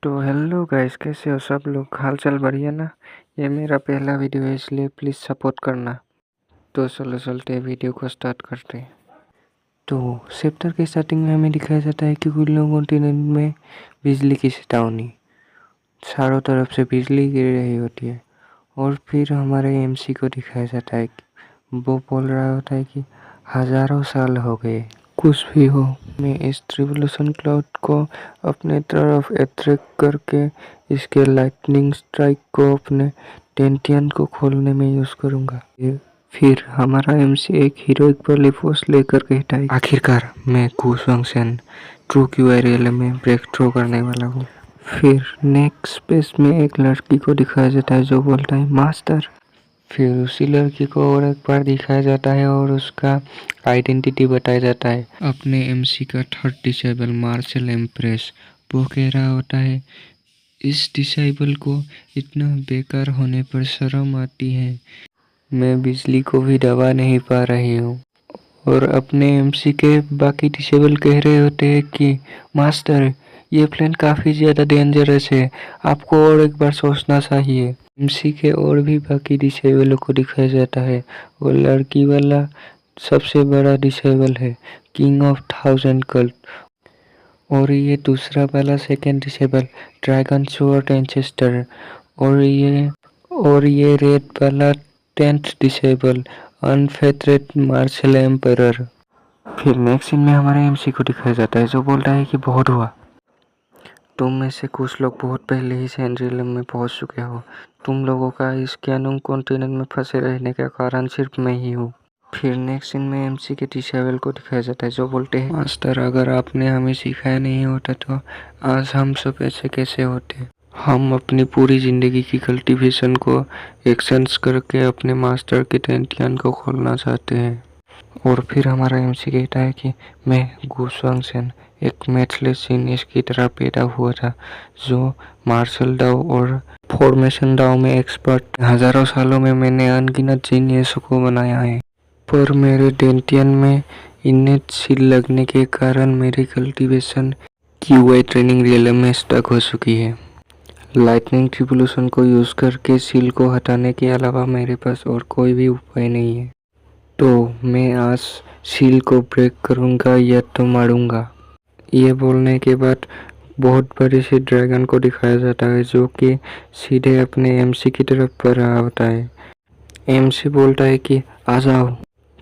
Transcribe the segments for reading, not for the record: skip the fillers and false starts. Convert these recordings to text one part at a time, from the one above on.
तो hello guys, कैसे हो सब लोग? हाल चाल बढ़िया ना? ये मेरा पहला वीडियो है, इसलिए प्लीज़ सपोर्ट करना। तो चलो चलते वीडियो को स्टार्ट करते हैं। तो चैप्टर के स्टार्टिंग में हमें दिखाया जाता है कि कुछ लोगों कॉन्टिनेंट में बिजली की चेतावनी, चारों तरफ से बिजली गिर रही होती है। और फिर हमारे एमसी को दिखाया जाता है कि वो बोल रहा होता है कि हजारों साल हो गए। कुछ भी हो, मैं इस ट्रिब्यूलेशन क्लाउड को अपने तरफ अट्रैक्ट करके इसके लाइटनिंग स्ट्राइक को अपने टेंटियन को खोलने में यूज करूंगा। फिर हमारा एमसी एक हीरोइक वाली पोज लेकर कहता है, आखिरकार मैं कुशवंशन ट्रू क्यूआरएल में ब्रेक थ्रू करने वाला हूँ। फिर नेक्स्ट पेज में एक लड़की को दिखाया जाता है जो बोलता है मास्टर। फिर उसी लड़की को और एक बार दिखाया जाता है और उसका आइडेंटिटी बताया जाता है। अपने एमसी का थर्ड डिसेबल मार्शल एम्प्रेस वो कह रहा होता है, इस डिसेबल को इतना बेकार होने पर शर्म आती है, मैं बिजली को भी दबा नहीं पा रही हूँ। और अपने एमसी के बाकी डिसेबल कह रहे होते हैं कि मास्टर ये प्लान काफ़ी ज़्यादा डेंजरस है, आपको और एक बार सोचना चाहिए। एमसी के और भी बाकी डिसेबलों को दिखाया जाता है और लड़की वाला सबसे बड़ा डिसेबल है, किंग ऑफ 1000 कल्ट। और ये दूसरा वाला second disable dragon sword ancestor. और ये रेड वाला 10th डिसेबल अनफेथरेड मार्शल एम्परर। फिर नेक्स्ट सीन में हमारे एमसी को दिखाया जाता है जो बोलता है कि बहुत हुआ, तुम में से कुछ लोग बहुत पहले ही सेंट्रियम में पहुंच चुके हो। तुम लोगों का इस कैनून कॉन्टिनेंट में फंसे रहने का कारण सिर्फ मैं ही हूँ। फिर नेक्स्ट सीन में एमसी के डिसेबल को दिखाया जाता है जो बोलते हैं, मास्टर अगर आपने हमें सिखाया नहीं होता तो आज हम सब ऐसे कैसे होते। हम अपनी पूरी जिंदगी की कल्टीवेशन को एक्सचेंज करके अपने मास्टर के टेंटियन को खोलना चाहते हैं। और फिर हमारा एमसी कहता है कि मैं गुशवांगसेन एक मैथलेस जीनियस की तरह पैदा हुआ था जो मार्शल दाव और फॉर्मेशन दाव में एक्सपर्ट। हजारों सालों में मैंने अनगिनत जीनियसों को बनाया है, पर मेरे टेंटियन में इनेट सील लगने के कारण मेरी कल्टीवेशन क्यूआई ट्रेनिंग रियलम में स्टक हो चुकी है। लाइटनिंग ट्रिब्यूलेशन को यूज करके सील को हटाने के अलावा मेरे पास और कोई भी उपाय नहीं है। तो मैं आज सील को ब्रेक करूंगा या तो मारूंगा। ये बोलने के बाद बहुत बड़े से ड्रैगन को दिखाया जाता है जो कि सीधे अपने एमसी की तरफ बढ़ रहा होता है। एमसी बोलता है कि आ जाओ।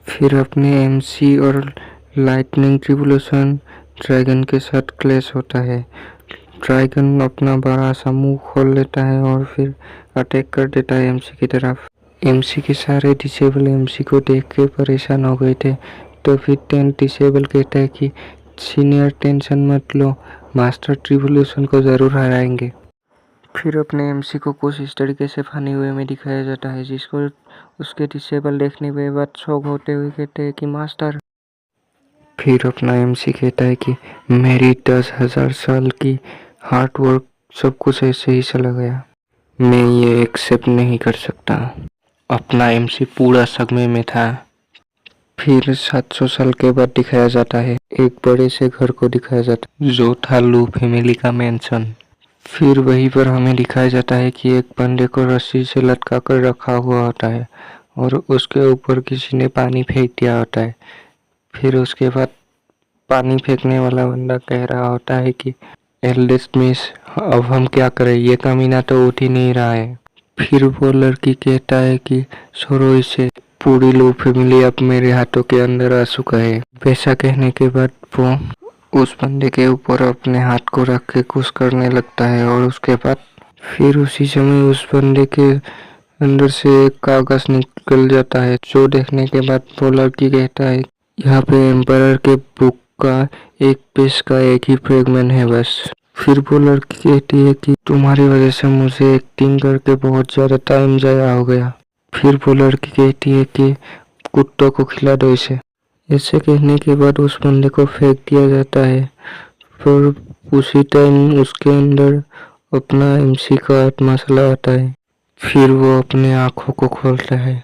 फिर अपने एमसी और लाइटनिंग ट्रिब्यूलेशन ड्रैगन के साथ क्लैश होता है। ड्रैगन अपना बड़ा सा मुंह खोल लेता है और फिर अटैक कर देता है एमसी की तरफ। एमसी के सारे डिसेबल एमसी को देख के परेशान हो गए थे। तो फिर 10 डिसेबल कहता है कि सीनियर टेंशन मत लो, मास्टर ट्रिब्यूलेशन को ज़रूर हराएंगे। फिर अपने एमसी को कुछ इस तरीके से फनी हुए में दिखाया जाता है जिसको उसके डिसेबल देखने के बाद शौक होते हुए कहते हैं कि मास्टर। फिर अपना एमसी कहता है कि मेरी 10,000 साल की हार्ड वर्क सब कुछ ऐसे ही चला गया, मैं ये एक्सेप्ट नहीं कर सकता। अपना एमसी पूरा सदमे में था। फिर 700 साल के बाद दिखाया जाता है, एक बड़े से घर को दिखाया जाता है जो था लू फैमिली का मैंशन। फिर वहीं पर हमें दिखाया जाता है कि एक बंदे को रस्सी से लटका कर रखा हुआ होता है और उसके ऊपर किसी ने पानी फेंक दिया होता है। फिर उसके बाद पानी फेंकने वाला बंदा कह रहा होता है कि एल्डेस्ट मिस, अब हम क्या करें, ये कमीना तो उठ ही नहीं रहा है। फिर वो लड़की कहता है कि छोड़ो इसे, पूरी लो फैमिली अब मेरे हाथों के अंदर आ चुका है। वैसा कहने के बाद वो उस बंदे के ऊपर अपने हाथ को रख के कुछ करने लगता है और उसके बाद फिर उसी समय उस बंदे के अंदर से एक कागज निकल जाता है जो देखने के बाद वो लड़की कहता है, यहाँ पे एम्परर के बुक का एक पेज का एक ही फ्रेगमेंट है बस। फिर वो लड़की कहती है कि तुम्हारी वजह से मुझे एक्टिंग करके बहुत ज़्यादा टाइम ज़ाया हो गया। फिर वो लड़की कहती है कि कुत्तों को खिला दो इसे। ऐसे कहने के बाद उस बंदे को फेंक दिया जाता है। फिर उसी टाइम उसके अंदर अपना एमसी का आत्मा चला आता है। फिर वो अपने आँखों को खोलता है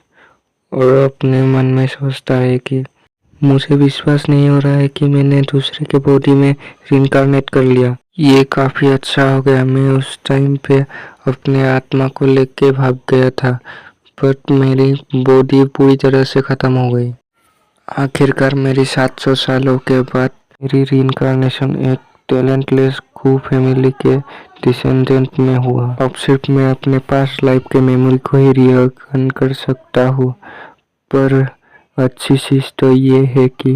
और अपने मन में सोचता है कि मुझे विश्वास नहीं हो रहा है कि मैंने दूसरे के बॉडी में रिइंकार्नेट कर लिया। ये काफी अच्छा हो गया। मैं उस टाइम पे अपने आत्मा को लेके भाग गया था, बट मेरी बॉडी पूरी तरह से खत्म हो गई। आखिरकार मेरी 700 सालों के बाद मेरी रीइंकार्नेशन एक टैलेंटलेस गू फैमिली के डिसेंडेंट में हुआ। अब सिर्फ मैं अपने पास्ट लाइफ के मेमोरी को ही रिकॉल कर सकता हूँ, पर अच्छी चीज तो ये है कि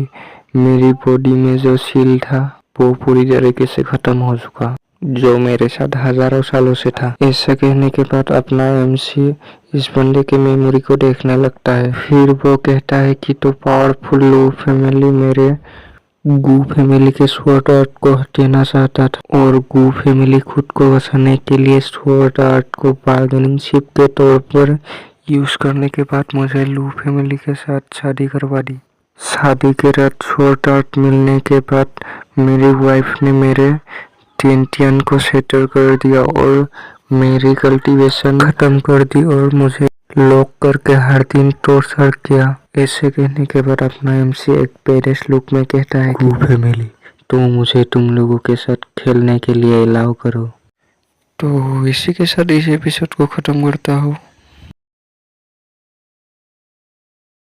मेरी बॉडी में जो सील था वो पूरी तरीके से खत्म हो चुका, जो मेरे साथ हजारों सालों से था। ऐसा कहने के बाद अपना एमसी इस बंदे के मेमोरी को देखने लगता है। फिर वो कहता है कि तो पावरफुल लू फैमिली मेरे गू फैमिली के स्वॉर्ड आर्ट को हटाना चाहता था, और गू फैमिली खुद को बचाने के लिए स्वॉर्ड आर्ट को बार्गेनिंग चिप के तौर पर यूज करने के बाद मुझे लू फैमिली के साथ शादी करवा दी। शादी के रात स्वॉर्ड आर्ट मिलने के बाद मेरी वाइफ ने मेरे टेंटियन को सेटल कर दिया और मेरी कल्टीवेशन खत्म कर दी और मुझे लॉक करके हर दिन टॉर्चर किया। ऐसे कहने के बाद अपना एमसी एक पेरिस लुक में कहता है कि फैमिली तो मुझे तुम लोगों के साथ खेलने के लिए अलाउ करो। तो इसी के साथ इस एपिसोड को खत्म करता हूँ।